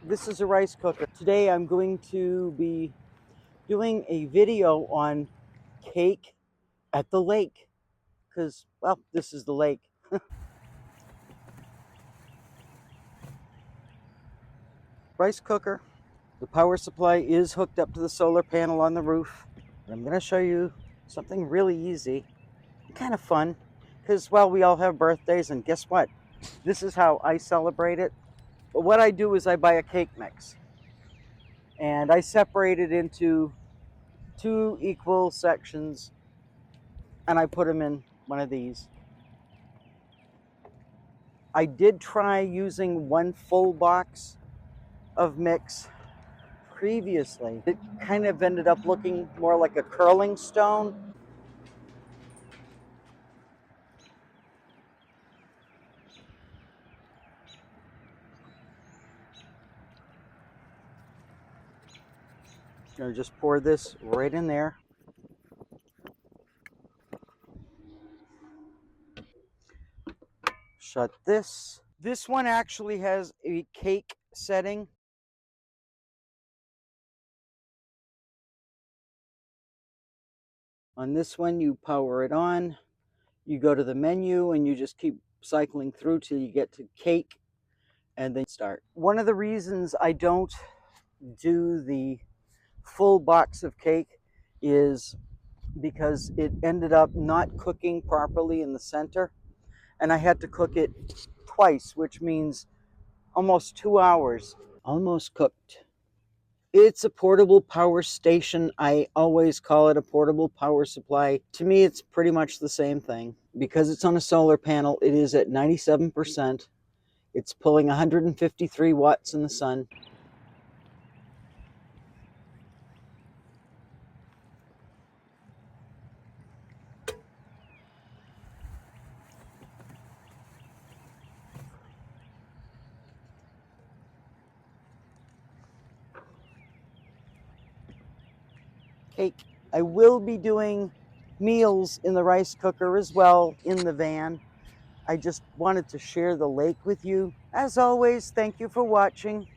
This is a rice cooker. Today I'm going to be doing a video on cake at the lake because, well, this is the lake. Rice cooker. The power supply is hooked up to the solar panel on the roof. I'm going to show you something really easy, kind of fun, because, well, we all have birthdays, and guess what? This is how I celebrate it. But what I do is I buy a cake mix, and I separate it into two equal sections, and I put them in one of these. I did try using one full box of mix previously. It kind of ended up looking more like a curling stone. I'm going to just pour this right in there. Shut this. This one actually has a cake setting. On this one, you power it on. You go to the menu and you just keep cycling through till you get to cake and then start. One of the reasons I don't do the full box of cake is because it ended up not cooking properly in the center, and I had to cook it twice, which means almost 2 hours. Almost cooked. It's a portable power station. I always call it a portable power supply. To me, it's pretty much the same thing. Because it's on a solar panel, it is at 97%. It's pulling 153 watts in the sun. Cake. I will be doing meals in the rice cooker as well in the van. I just wanted to share the lake with you. As always, thank you for watching.